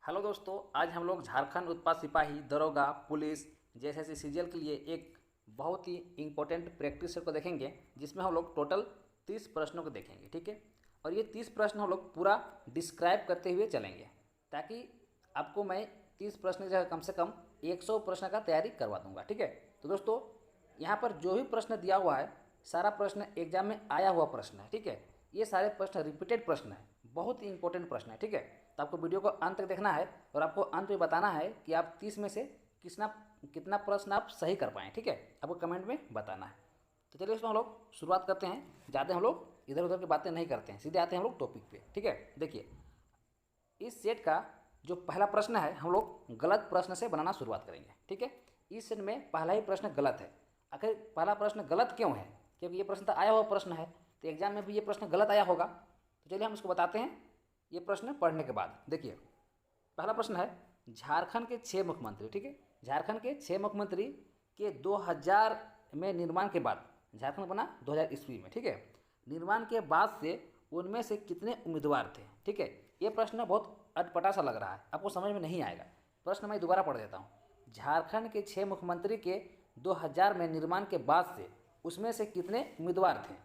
Hello दोस्तों, आज हम लोग झारखंड उत्पाद सिपाही, दरोगा, पुलिस जैसे सीजीएल के लिए एक बहुत ही इम्पोर्टेंट प्रैक्टिस सेट को देखेंगे, जिसमें हम लोग टोटल 30 प्रश्नों को देखेंगे। ठीक है, और ये 30 प्रश्न हम लोग पूरा डिस्क्राइब करते हुए चलेंगे, ताकि आपको मैं 30 प्रश्न की जगह कम से कम 100 प्रश्न का तैयारी करवा दूंगा। ठीक है, तो दोस्तों यहाँ पर जो भी प्रश्न दिया हुआ है, सारा प्रश्न एग्जाम में आया हुआ प्रश्न है। ठीक है, ये सारे प्रश्न रिपीटेड प्रश्न है, बहुत ही इंपॉर्टेंट प्रश्न है। ठीक है, तो आपको वीडियो को अंत तक देखना है और आपको अंत में बताना है कि आप 30 में से कितना प्रश्न आप सही कर पाएँ। ठीक है, आपको कमेंट में बताना है। तो चलिए इसमें हम लोग शुरुआत करते हैं। ज़्यादा हम लोग इधर उधर की बातें नहीं करते हैं, सीधे आते हैं हम लोग टॉपिक पे। ठीक है, देखिए इस सेट का जो पहला प्रश्न है, हम लोग गलत प्रश्न से बनाना शुरुआत करेंगे। ठीक है, इस सेट में पहला ही प्रश्न गलत है। आखिर पहला प्रश्न गलत क्यों है? क्योंकि ये प्रश्न तो आया हुआ प्रश्न है, तो एग्जाम में भी ये प्रश्न गलत आया होगा। तो चलिए हम इसको बताते हैं ये प्रश्न पढ़ने के बाद। देखिए पहला प्रश्न है, झारखंड के 6 मुख्यमंत्री। ठीक है, झारखंड के 6 मुख्यमंत्री के 2000 में निर्माण के बाद झारखंड बना 2000 ईस्वी में। ठीक है, निर्माण के बाद से उनमें से कितने उम्मीदवार थे? ठीक है, ये प्रश्न बहुत अटपटा सा लग रहा है, आपको समझ में नहीं आएगा। प्रश्न मैं दोबारा पढ़ देता हूँ। झारखंड के 6 मुख्यमंत्री के 2000 में निर्माण के बाद से उसमें से कितने उम्मीदवार थे?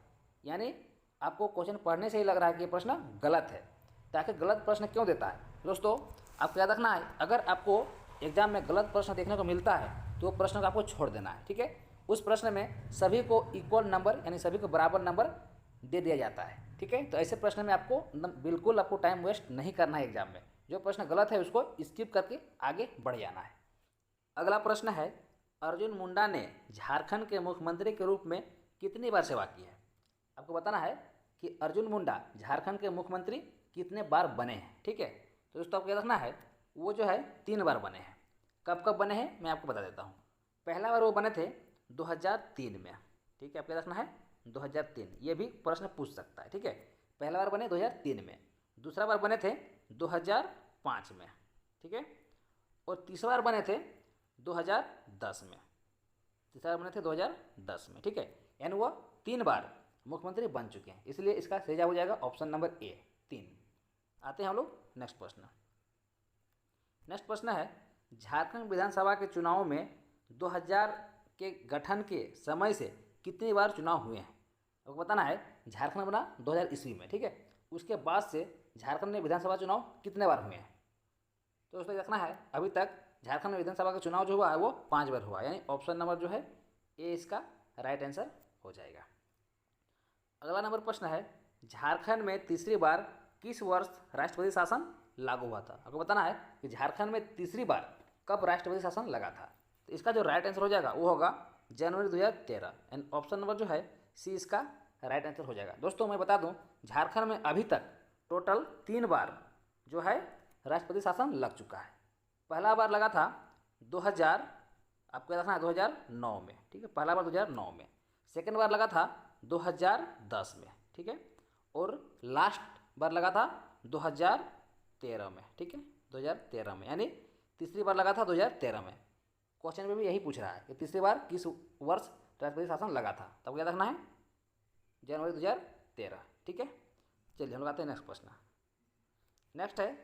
यानी आपको क्वेश्चन पढ़ने से ही लग रहा है कि ये प्रश्न गलत है। तो आखिर गलत प्रश्न क्यों देता है? दोस्तों आपको याद रखना है, अगर आपको एग्जाम में गलत प्रश्न देखने को मिलता है तो वो प्रश्न को आपको छोड़ देना है। ठीक है, उस प्रश्न में सभी को इक्वल नंबर यानी सभी को बराबर नंबर दे दिया जाता है। ठीक है, तो ऐसे प्रश्न में आपको बिल्कुल आपको टाइम वेस्ट नहीं करना है। एग्जाम में जो प्रश्न गलत है उसको स्किप करके आगे बढ़ जाना है। अगला प्रश्न है, अर्जुन मुंडा ने झारखंड के मुख्यमंत्री के रूप में कितनी बार सेवा की है? आपको बताना है कि अर्जुन मुंडा झारखंड के मुख्यमंत्री कितने बार बने हैं। ठीक है, तो दोस्तों आपको याद रखना है वो जो है 3 बार बने हैं। कब कब बने हैं मैं आपको बता देता हूँ। पहला बार वो बने थे 2003 में। ठीक है, आपको याद रखना है 2003, ये भी प्रश्न पूछ सकता है। ठीक है, पहला बार बने 2003 में, दूसरा बार बने थे 2005 में। ठीक है, और तीसरा बार बने थे 2010 में। तीसरा बार बने थे 2010 में। ठीक है, यानी वो 3 बार मुख्यमंत्री बन चुके हैं, इसलिए इसका सही जवाब हो जाएगा ऑप्शन नंबर ए 3। आते हैं हम लोग नेक्स्ट प्रश्न। नेक्स्ट प्रश्न है, झारखंड विधानसभा के चुनाव में 2000 के गठन के समय से कितनी बार चुनाव हुए हैं? आपको बताना है झारखंड बना 2000 ईस्वी में। ठीक है, उसके बाद से झारखंड में विधानसभा चुनाव कितने बार हुए हैं? तो दोस्तों देखना है अभी तक झारखंड में विधानसभा का चुनाव जो हुआ है वो 5 बार हुआ, यानी ऑप्शन नंबर जो है ए इसका राइट आंसर हो जाएगा। अगला नंबर प्रश्न है, झारखंड में तीसरी बार किस वर्ष राष्ट्रपति शासन लागू हुआ था? आपको बताना है कि झारखंड में तीसरी बार कब राष्ट्रपति शासन लगा था। तो इसका जो राइट आंसर हो जाएगा वो होगा जनवरी 2013, एंड ऑप्शन नंबर जो है सी इसका राइट आंसर हो जाएगा। दोस्तों मैं बता दूं, झारखंड में अभी तक टोटल 3 बार जो है राष्ट्रपति शासन लग चुका है। पहला बार लगा था 2000, आपको याद रखना है 2009 में। ठीक है, पहला बार 2009 में, सेकेंड बार लगा था 2010 में। ठीक है, और लास्ट बार लगा था 2013 में। ठीक है, 2013 में, यानी तीसरी बार लगा था 2013 में। क्वेश्चन में भी यही पूछ रहा है कि तीसरी बार किस वर्ष राष्ट्रपति शासन लगा था, तब याद रखना है जनवरी 2013। ठीक है, चलिए हम लोग आते हैं नेक्स्ट प्रश्न। नेक्स्ट है,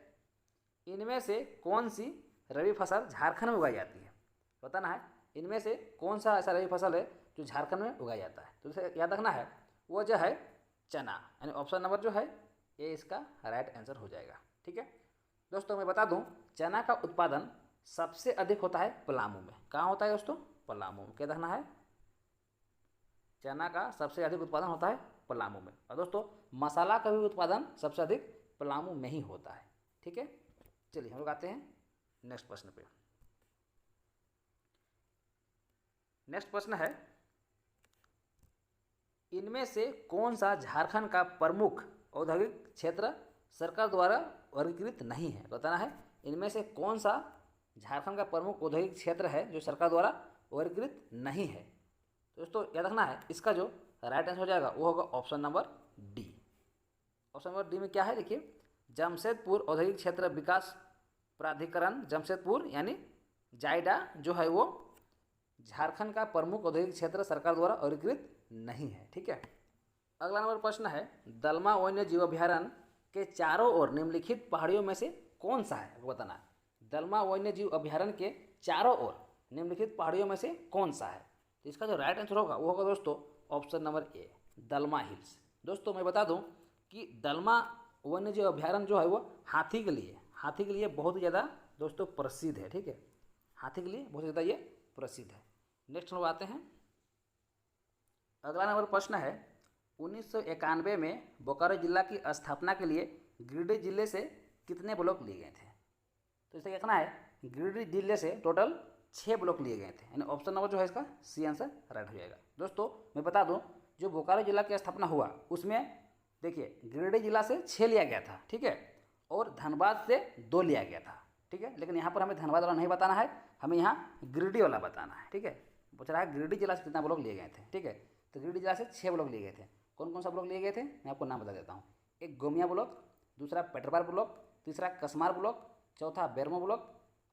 इनमें से कौन सी रबी फसल झारखंड में उगाई जाती है? बताना है इनमें से कौन सा ऐसा रबी फसल है जो झारखंड में उगाया जाता है। तो इसे याद रखना है वो जो है चना, यानी ऑप्शन नंबर जो है ये इसका राइट आंसर हो जाएगा। ठीक है, दोस्तों मैं बता दूं, चना का उत्पादन सबसे अधिक होता है पलामू में। कहाँ होता है दोस्तों? पलामू में। क्या रखना है, चना का सबसे अधिक उत्पादन होता है पलामू में। और दोस्तों मसाला का भी उत्पादन सबसे अधिक पलामू में ही होता है। ठीक है, चलिए हम लोग आते हैं नेक्स्ट प्रश्न पे। नेक्स्ट प्रश्न है, इनमें से कौन सा झारखंड का प्रमुख औद्योगिक क्षेत्र सरकार द्वारा वर्गीकृत नहीं है? बताना है इनमें से कौन सा झारखंड का प्रमुख औद्योगिक क्षेत्र है जो सरकार द्वारा वर्गीकृत नहीं है। तो दोस्तों याद रखना है इसका जो राइट आंसर हो जाएगा वो होगा option number D. Option number D में क्या है, देखिए जमशेदपुर औद्योगिक क्षेत्र विकास प्राधिकरण जमशेदपुर यानी जायडा जो है वो झारखंड का प्रमुख औद्योगिक क्षेत्र सरकार द्वारा वर्गीकृत नहीं है। ठीक है, अगला नंबर प्रश्न है, दलमा वन्य जीव अभ्यारण्य के चारों ओर निम्नलिखित पहाड़ियों में से कौन सा है? बताना है दलमा वन्य जीव अभ्यारण्य के चारों ओर निम्नलिखित पहाड़ियों में से कौन सा है? तो इसका जो राइट आंसर होगा वो होगा दोस्तों ऑप्शन नंबर ए, दलमा हिल्स। दोस्तों मैं बता दूं कि दलमा वन्य जीव अभ्यारण्य जो है वो हाथी के लिए बहुत ही ज़्यादा दोस्तों प्रसिद्ध है। ठीक है, हाथी के लिए बहुत ज़्यादा ये प्रसिद्ध है। नेक्स्ट हम आते हैं, अगला नंबर प्रश्न है 1991 में बोकारो जिला की स्थापना के लिए गिरिडीह जिले से कितने ब्लॉक लिए गए थे? तो इसे देखना है, गिरिडीह जिले से टोटल 6 ब्लॉक लिए गए थे, यानी ऑप्शन नंबर जो है इसका सी आंसर राइट हो जाएगा। दोस्तों मैं बता दूं जो बोकारो जिला की स्थापना हुआ उसमें देखिए गिरिडीह जिला से 6 लिया गया था, ठीक है, और धनबाद से 2 लिया गया था, ठीक है, लेकिन यहाँ पर हमें धनबाद वाला नहीं बताना है, हमें यहाँ गिरिडीह वाला बताना है। ठीक है, पूछ रहा है गिरिडीह जिला से कितना ब्लॉक लिए गए थे। ठीक है, तो गिरिडीह जिला से 6 ब्लॉक लिए गए थे। कौन कौन सा ब्लॉक लिए गए थे मैं आपको नाम बता देता हूँ। एक गोमिया ब्लॉक, दूसरा पेटरबार ब्लॉक, तीसरा कसमार ब्लॉक, चौथा बेरमो ब्लॉक,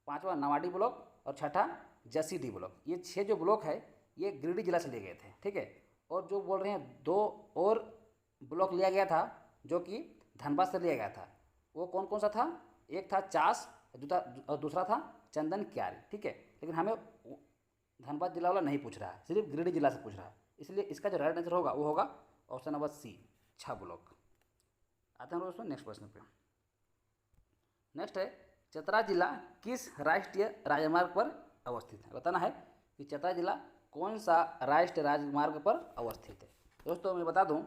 पाँचवा नवाडी ब्लॉक और छठा जसीडीह ब्लॉक। ये 6 जो ब्लॉक है ये गिरिडीह जिला से लिए गए थे। ठीक है, और जो बोल रहे हैं 2 और ब्लॉक लिया गया था जो कि धनबाद से लिया गया था, वो कौन कौन सा था? एक था चास और दूसरा था चंदन क्यारी। ठीक है, लेकिन हमें धनबाद जिला वाला नहीं पूछ रहा है, सिर्फ गिरिडीह जिला से पूछ रहा है, इसलिए इसका जो राइट आंसर होगा वो होगा ऑप्शन नंबर सी, 6 ब्लॉक। आते हैं दोस्तों नेक्स्ट प्रश्न पे। नेक्स्ट है चतरा जिला किस राष्ट्रीय राजमार्ग पर अवस्थित है? बताना है कि चतरा जिला कौन सा राष्ट्रीय राजमार्ग पर अवस्थित है। दोस्तों मैं बता दूं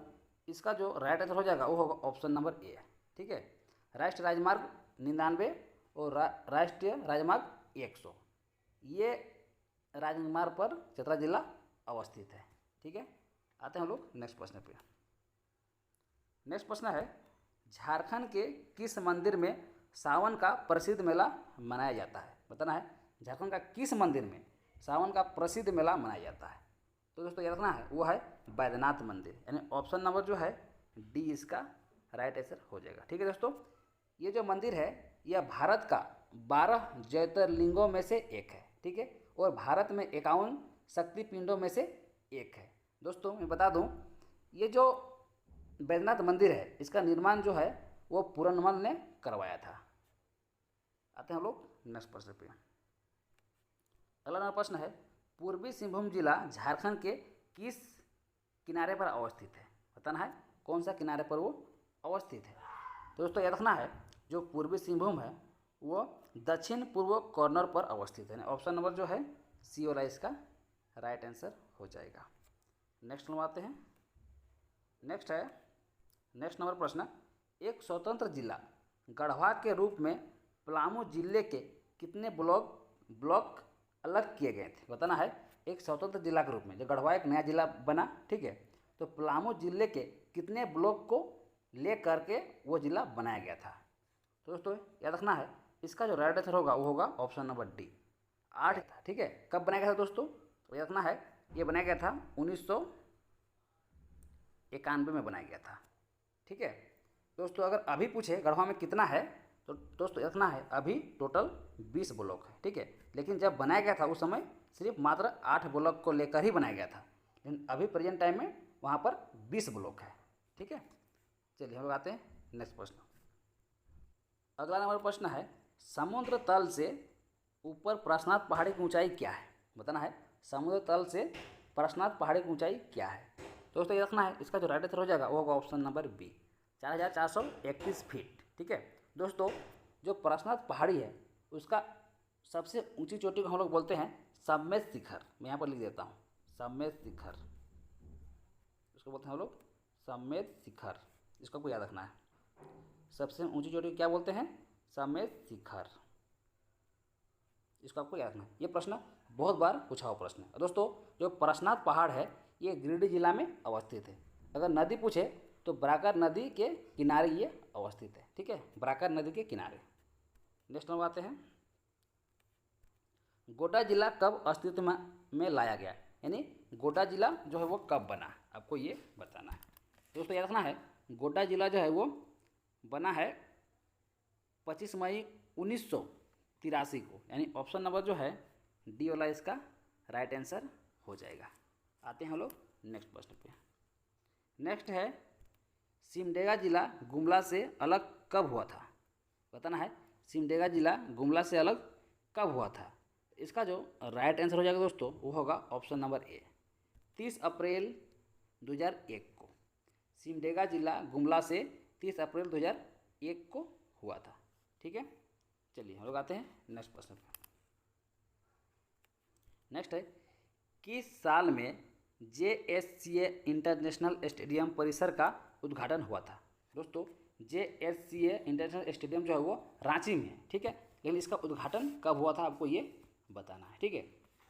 इसका जो राइट आंसर हो जाएगा वो होगा ऑप्शन नंबर ए। ठीक है, राष्ट्रीय राजमार्ग 99 और राष्ट्रीय राजमार्ग 100 ये राजमार्ग पर चतरा जिला अवस्थित है। ठीक है, आते हैं हम लोग नेक्स्ट प्रश्न पे। नेक्स्ट प्रश्न है झारखंड के किस मंदिर में सावन का प्रसिद्ध मेला मनाया जाता है? बताना है झारखंड का किस मंदिर में सावन का प्रसिद्ध मेला मनाया जाता है। तो दोस्तों याद रखना है वो है बैद्यनाथ मंदिर, यानी ऑप्शन नंबर जो है डी इसका राइट आंसर हो जाएगा। ठीक है दोस्तों, ये जो मंदिर है यह भारत का 12 ज्योतिर्लिंगों में से एक है। ठीक है, और भारत में 51 शक्तिपिंडों में से एक है। दोस्तों मैं बता दूं ये जो बैद्यनाथ मंदिर है इसका निर्माण जो है वो पूरनमल ने करवाया था। आते हैं हम लोग नेक्स्ट प्रश्न पे। अगला प्रश्न है पूर्वी सिंहभूम जिला झारखंड के किस किनारे पर अवस्थित है? बताना है कौन सा किनारे पर वो अवस्थित है। तो दोस्तों याद रखना है जो पूर्वी सिंहभूम है वो दक्षिण पूर्व कॉर्नर पर अवस्थित है। ऑप्शन नंबर जो है सी वाला इसका राइट आंसर हो जाएगा। नेक्स्ट नंबर आते हैं। नेक्स्ट नंबर प्रश्न, एक स्वतंत्र जिला गढ़वा के रूप में पलामू जिले के कितने ब्लॉक अलग किए गए थे? बताना है एक स्वतंत्र जिला के रूप में जो गढ़वा एक नया जिला बना, ठीक है, तो पलामू जिले के कितने ब्लॉक को ले करके वो जिला बनाया गया था? तो दोस्तों याद रखना है इसका जो राइट आंसर होगा वो होगा ऑप्शन नंबर डी, 8 था। ठीक है, कब बनाया गया था दोस्तों? तो याद रखना है ये बनाया गया था 1991 में बनाया गया था। ठीक है दोस्तों, अगर अभी पूछे गढ़वा में कितना है तो दोस्तों रखना है अभी टोटल 20 ब्लॉक है। ठीक है, लेकिन जब बनाया गया था उस समय सिर्फ मात्र 8 ब्लॉक को लेकर ही बनाया गया था, लेकिन अभी प्रेजेंट टाइम में वहाँ पर 20 ब्लॉक है। ठीक है, चलिए हम लोग आते हैं नेक्स्ट प्रश्न। अगला नंबर प्रश्न है समुद्र तल से ऊपर पार्श्वनाथ पहाड़ी की ऊंचाई क्या है? बताना है समुद्र तल से पार्श्वनाथ पहाड़ी की ऊंचाई क्या है। दोस्तों ये रखना है इसका जो राइट आंसर हो जाएगा वो होगा ऑप्शन नंबर बी, 4431 फीट। ठीक है दोस्तों, जो पार्श्वनाथ पहाड़ी है उसका सबसे ऊंची चोटी को हम लोग बोलते हैं सम्मेद शिखर। मैं यहाँ पर लिख देता हूँ सम्मेद शिखर, इसको बोलते हैं हम लोग सम्मेद शिखर, इसको आपको याद रखना है। सबसे ऊंची चोटी को क्या बोलते हैं? सम्मेद शिखर, इसको आपको याद रखना है। ये प्रश्न बहुत बार पूछा हुआ प्रश्न है। दोस्तों जो पार्श्वनाथ पहाड़ है ये गिरिडीह जिला में अवस्थित है। अगर नदी पूछे तो बराकर नदी के किनारे ये अवस्थित है। ठीक है, बराकर नदी के किनारे। नेक्स्ट नंबर आते हैं, गोड्डा जिला कब अस्तित्व में लाया गया? यानी गोड्डा जिला जो है वो कब बना, आपको ये बताना है। दोस्तों याद रखना है गोड्डा जिला जो है वो बना है 25 मई 1983 को, यानी ऑप्शन नंबर जो है डी वाला इसका राइट आंसर हो जाएगा। आते हैं हम लोग नेक्स्ट प्रश्न पे। नेक्स्ट है सिमडेगा जिला गुमला से अलग कब हुआ था? बताना है सिमडेगा जिला गुमला से अलग कब हुआ था? इसका जो राइट आंसर हो जाएगा दोस्तों वो होगा ऑप्शन नंबर ए, 30 अप्रैल 2001 को। सिमडेगा जिला गुमला से 30 अप्रैल 2001 को हुआ था। ठीक है, चलिए हम लोग आते हैं नेक्स्ट प्रश्न पर। नेक्स्ट है, किस साल में JSCA इंटरनेशनल स्टेडियम परिसर का उद्घाटन हुआ था? दोस्तों JSCA इंटरनेशनल स्टेडियम जो है वो रांची में है, ठीक है, लेकिन इसका उद्घाटन कब हुआ था आपको ये बताना है। ठीक है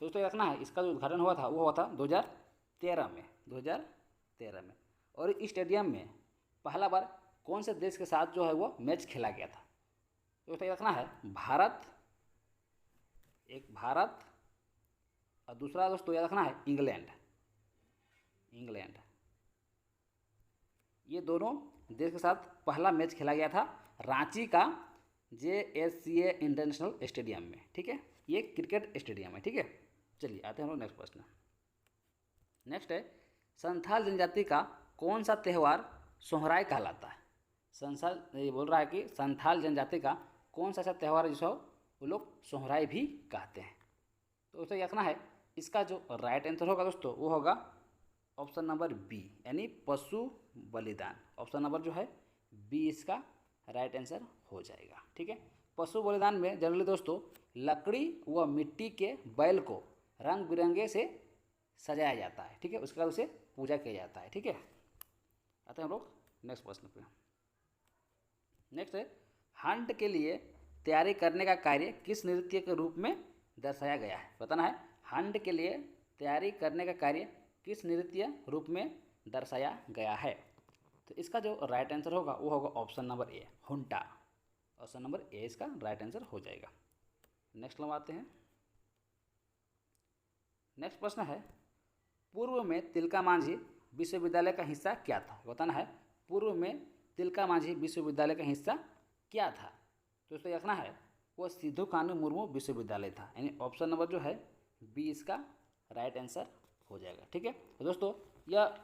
दोस्तों, रखना है इसका जो उद्घाटन हुआ था वो हुआ था 2013 में, 2013 में। और इस स्टेडियम में पहला बार कौन से देश के साथ जो है वो मैच खेला गया था? दोस्तों रखना है भारत, एक भारत और दूसरा दोस्तों याद रखना है इंग्लैंड। ये दोनों देश के साथ पहला मैच खेला गया था रांची का JSCA इंटरनेशनल स्टेडियम में। ठीक है, ये क्रिकेट स्टेडियम है। ठीक है, चलिए आते हैं हम लोग नेक्स्ट प्रश्न। नेक्स्ट है, संथाल जनजाति का कौन सा त्यौहार सोहराय कहलाता है? संसाल ये बोल रहा है कि संथाल जनजाति का कौन सा ऐसा त्यौहार है जिसको वो लोग सोहराय भी कहते हैं? तो उसे रखना है, इसका जो राइट आंसर होगा दोस्तों वो होगा ऑप्शन नंबर बी, यानी पशु बलिदान। ऑप्शन नंबर जो है बी इसका राइट आंसर हो जाएगा। ठीक है, पशु बलिदान में जनरली दोस्तों लकड़ी व मिट्टी के बैल को रंग बिरंगे से सजाया जाता है। ठीक है, उसके बाद उसे पूजा किया जाता है। ठीक है, आते हैं हम लोग नेक्स्ट प्रश्न पे। नेक्स्ट है, हंट के लिए तैयारी करने का कार्य किस नृत्य के रूप में दर्शाया गया है? बताना है, हंट के लिए तैयारी करने का कार्य किस नृत्य रूप में दर्शाया गया है? तो इसका जो राइट आंसर होगा वो होगा ऑप्शन नंबर ए, हुंटा। ऑप्शन नंबर ए इसका राइट आंसर हो जाएगा। नेक्स्ट हम आते हैं। नेक्स्ट प्रश्न है, पूर्व में तिलका मांझी विश्वविद्यालय का हिस्सा क्या था? बताना है, पूर्व में तिलका मांझी विश्वविद्यालय का हिस्सा क्या था? तो इसको रखना है वो सिद्धू कानू मुर्मू विश्वविद्यालय था, यानी ऑप्शन नंबर जो है बी इसका राइट आंसर हो जाएगा। ठीक है, तो दोस्तों यह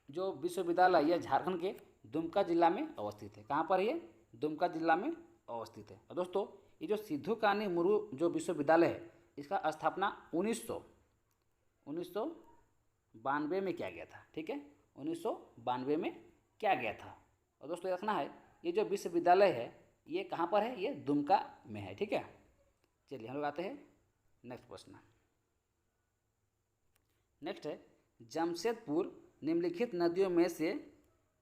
जो विश्वविद्यालय यह झारखंड के दुमका जिला में अवस्थित है। कहाँ पर ये? दुमका जिला में अवस्थित है। और दोस्तों ये जो सिद्धू कानू मुर्मू जो विश्वविद्यालय है इसका स्थापना 1992 में किया गया था। ठीक है, 1992 में किया गया था। और दोस्तों रखना है ये जो विश्वविद्यालय है ये कहाँ पर है? ये दुमका में है। ठीक है, चलिए हम लोग आते हैं नेक्स्ट प्रश्न। नेक्स्ट है, जमशेदपुर निम्नलिखित नदियों में से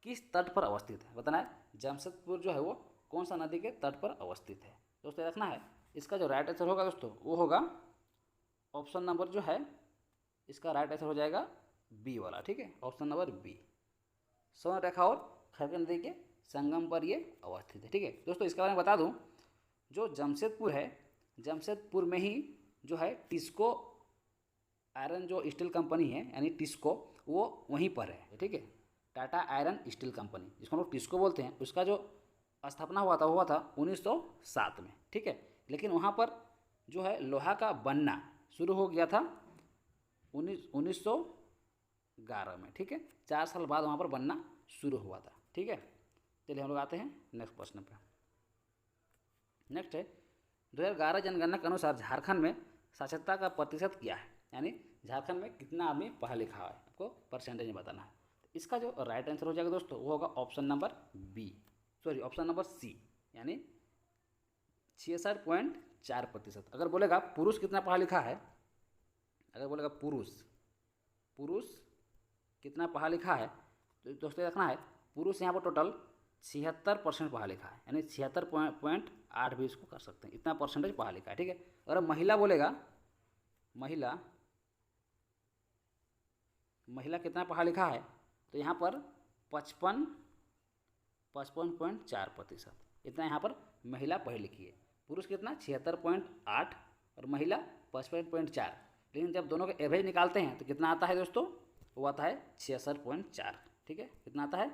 किस तट पर अवस्थित है? बताना है, जमशेदपुर जो है वो कौन सा नदी के तट पर अवस्थित है? दोस्तों रखना है, इसका जो राइट आंसर होगा दोस्तों वो होगा ऑप्शन नंबर जो है इसका राइट आंसर हो जाएगा बी वाला। ठीक है, ऑप्शन नंबर बी, स्वर्ण रेखा और खरगन नदी के संगम पर ये अवस्थित है। ठीक है दोस्तों, इसके बारे में बता दूं, जो जमशेदपुर है, जमशेदपुर में ही जो है टिस्को आयरन जो स्टील कंपनी है यानी टिस्को, वो वहीं पर है। ठीक है, टाटा आयरन स्टील कंपनी जिसको हम लोग टिस्को बोलते हैं, उसका जो स्थापना हुआ था 1907 में। ठीक है, लेकिन वहाँ पर जो है लोहा का बनना शुरू हो गया था 1911 में। ठीक है, 4 साल बाद वहाँ पर बनना शुरू हुआ था। ठीक है, चलिए हम लोग आते हैं नेक्स्ट प्रश्न पे। नेक्स्ट है, 2011 जनगणना के अनुसार झारखंड में साक्षरता का प्रतिशत क्या है? यानी झारखंड में कितना आदमी पढ़ा लिखा है, आपको परसेंटेज में बताना है। तो इसका जो राइट आंसर हो जाएगा दोस्तों वो होगा option number B, sorry option number C, यानी 66.4%। अगर बोलेगा पुरुष कितना पढ़ा लिखा है, अगर बोलेगा पुरुष कितना पढ़ा लिखा है, तो दोस्तों रखना है पुरुष यहाँ पर टोटल 76% पढ़ा लिखा है, यानी 76.8 भी इसको कर सकते हैं, इतना परसेंटेज पढ़ा लिखा है। ठीक है, अगर महिला बोलेगा, महिला कितना पढ़ा लिखा है, तो यहाँ पर 55.4% इतना यहाँ पर महिला पढ़ी लिखी है। पुरुष कितना 76.8 और महिला 55.4, लेकिन जब दोनों के एवरेज निकालते हैं तो कितना आता है दोस्तों? वो आता है 66.4। ठीक है, कितना आता है?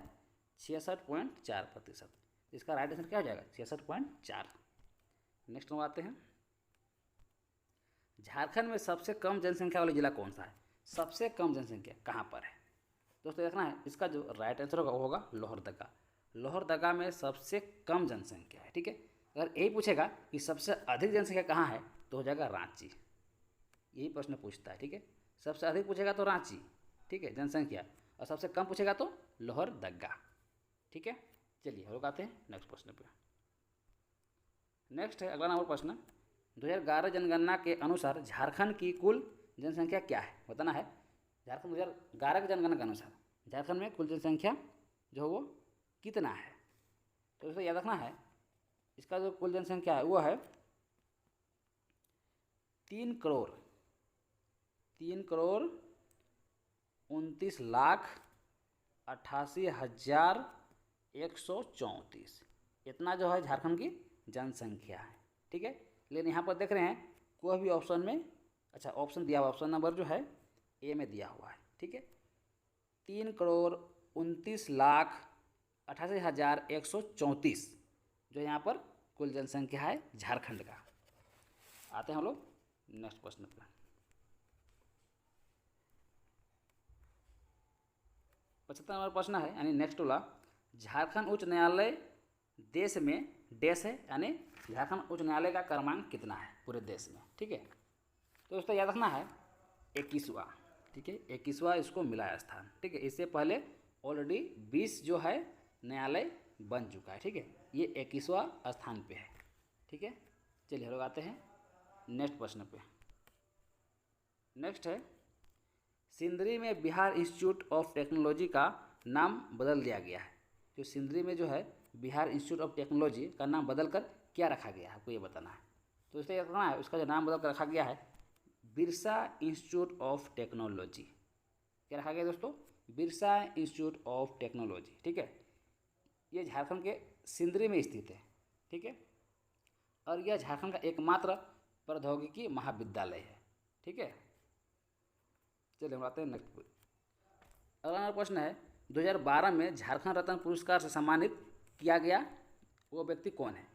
66.4%। इसका राइट आंसर क्या हो जाएगा? 66.4। नेक्स्ट हम आते हैं, झारखंड में सबसे कम जनसंख्या वाला जिला कौन सा है? सबसे कम जनसंख्या कहाँ पर है? दोस्तों देखना है, इसका जो राइट आंसर होगा वो होगा लोहरदगा। लोहरदगा में सबसे कम जनसंख्या है। ठीक है, अगर यही पूछेगा कि सबसे अधिक जनसंख्या कहाँ है तो हो जाएगा रांची, यही प्रश्न पूछता है। ठीक है, सबसे अधिक पूछेगा तो रांची, ठीक है, जनसंख्या, और सबसे कम पूछेगा तो लोहरदगा। ठीक है, चलिए हम लोग आते हैं नेक्स्ट प्रश्न पे। नेक्स्ट है अगला नंबर प्रश्न, 2011 जनगणना के अनुसार झारखंड की कुल जनसंख्या क्या है, बताना है। झारखंड 2011 की जनगणना के अनुसार झारखंड में कुल जनसंख्या जो है वो कितना है, तो इसे याद रखना है। इसका जो कुल जनसंख्या है वो है 3,29,88,134, इतना जो है झारखंड की जनसंख्या है। ठीक है, लेकिन यहाँ पर देख रहे हैं कोई भी ऑप्शन में, अच्छा ऑप्शन दिया हुआ, ऑप्शन नंबर जो है ए में दिया हुआ है। ठीक है, 3,29,88,134 जो यहाँ पर कुल जनसंख्या है झारखंड का। आते हैं हम लोग नेक्स्ट प्रश्न पर। 75 नंबर प्रश्न है, यानी नेक्स्ट वाला, झारखंड उच्च न्यायालय देश में डैश है, यानी झारखंड उच्च न्यायालय का क्रमांक कितना है पूरे देश में। ठीक है, तो उसको याद रखना है 21वां। ठीक है, 21वां इसको मिला है स्थान। ठीक है, इससे पहले ऑलरेडी 20 जो है न्यायालय बन चुका है। ठीक है, ये 21वां स्थान पे है। ठीक है, चलिए हम लोग आते हैं नेक्स्ट प्रश्न पे। नेक्स्ट है, सिंदरी में बिहार इंस्टीट्यूट ऑफ टेक्नोलॉजी का नाम बदल दिया गया है। जो सिंदरी में जो है बिहार इंस्टीट्यूट ऑफ टेक्नोलॉजी का नाम बदल कर क्या रखा गया है, आपको ये बताना है। तो इससे याद रखना है, उसका जो नाम बदल कर रखा गया है बिरसा इंस्टीट्यूट ऑफ टेक्नोलॉजी। क्या रखा गया दोस्तों, बिरसा इंस्टीट्यूट ऑफ टेक्नोलॉजी। ठीक है, ये झारखंड के सिंदरी में स्थित है। ठीक है, और यह झारखंड का एकमात्र प्रौद्योगिकी महाविद्यालय है। ठीक है, चलिए हम आते हैं नेक्स्ट। अगला प्रश्न है, 2012 में झारखंड रत्न पुरस्कार से सम्मानित किया गया वो व्यक्ति कौन है।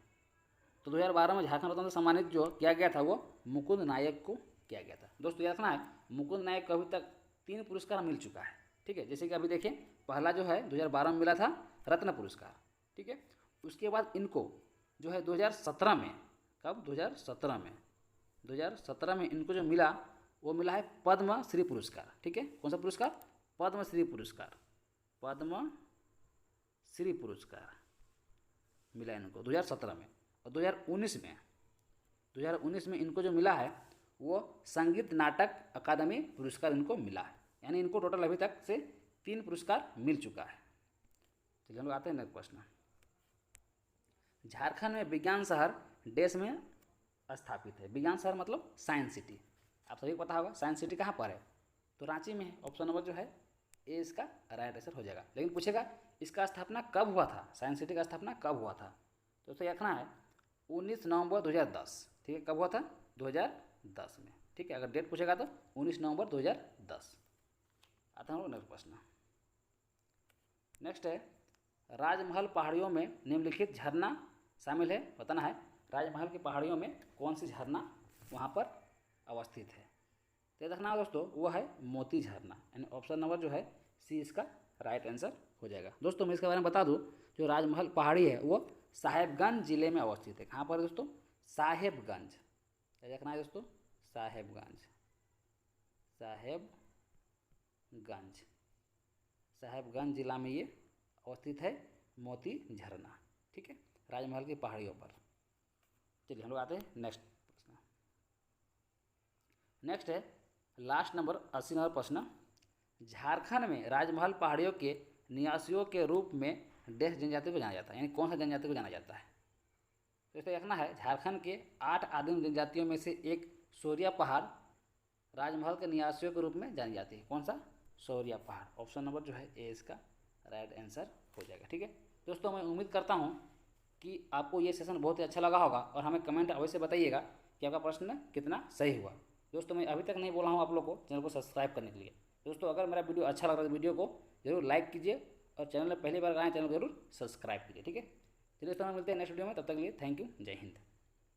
तो 2012 में झारखंड रत्न से सम्मानित जो किया गया था वो मुकुंद नायक को किया गया था। दोस्तों याद रखना है, मुकुंद नायक को अभी तक 3 पुरस्कार मिल चुका है। ठीक है, जैसे कि अभी देखिए, पहला जो है 2012 में मिला था रत्न पुरस्कार। ठीक है, उसके बाद इनको जो है 2017 में, कब 2017 में इनको जो मिला वो मिला है पद्मश्री पुरस्कार। ठीक है, कौन सा पुरस्कार, पद्मश्री पुरस्कार, पद्मश्री पुरस्कार मिला इनको 2017 में। और 2019 में इनको जो मिला है वो संगीत नाटक अकादमी पुरस्कार इनको मिला है। यानी इनको टोटल अभी तक से 3 पुरस्कार मिल चुका है। चलिए हम लोग आते हैं नेक्स्ट प्रश्न। झारखंड में विज्ञान शहर देश में स्थापित है। विज्ञान शहर मतलब साइंस सिटी, आप सभी को पता होगा साइंस सिटी कहाँ पर है, तो रांची में है। ऑप्शन नंबर जो है ए इसका राइट आंसर हो जाएगा। लेकिन पूछेगा इसका स्थापना कब हुआ था, साइंस सिटी का स्थापना कब हुआ था, तो उसे रखना है 19 नवंबर 2010। ठीक है, कब हुआ था, 2010 में। ठीक है, अगर डेट पूछेगा तो 19 नवंबर 2010। आता हूँ नेक्स्ट प्रश्न। नेक्स्ट है, राजमहल पहाड़ियों में निम्नलिखित झरना शामिल है, बताना है। राजमहल की पहाड़ियों में कौन सी झरना वहाँ पर अवस्थित है, तो देखना दोस्तों वो है मोती झरना। यानी ऑप्शन नंबर जो है सी इसका राइट आंसर हो जाएगा। दोस्तों मैं इसके बारे में बता दूं, जो राजमहल पहाड़ी है वो साहेबगंज जिले में अवस्थित है। कहाँ पर है दोस्तों, साहेबगंज। क्या देखना है दोस्तों, साहेबगंज, साहेबगंज जिला में ये अवस्थित है मोती झरना। ठीक है, राजमहल की पहाड़ियों पर। चलिए हम लोग आते हैं नेक्स्ट प्रश्न। नेक्स्ट है लास्ट नंबर 80 नंबर प्रश्न। झारखंड में राजमहल पहाड़ियों के निवासियों के रूप में डैश जनजाति को जाना जाता है, यानी कौन सा जनजाति को जाना जाता है, तो इसे देखना है। झारखंड के 8 आदिम जनजातियों में से एक शौर्या पहाड़ राजमहल के निवासियों के रूप में जानी जाती है। कौन सा, शौर्या पहाड़। ऑप्शन नंबर जो है ए इसका राइट आंसर हो जाएगा। ठीक है दोस्तों, मैं उम्मीद करता हूँ कि आपको ये सेशन बहुत ही अच्छा लगा होगा, और हमें कमेंट अवश्य बताइएगा कि आपका प्रश्न कितना सही हुआ। दोस्तों मैं अभी तक नहीं बोला हूँ आप लोग को चैनल को सब्सक्राइब करने के लिए। दोस्तों अगर मेरा वीडियो अच्छा लग रहा है तो वीडियो को जरूर लाइक कीजिए, और चैनल में पहली बार आए चैनल को जरूर सब्सक्राइब कीजिए। ठीक है, चलिए दोस्तों मिलते हैं नेक्स्ट वीडियो में, तब तक के लिए थैंक यू, जय हिंद।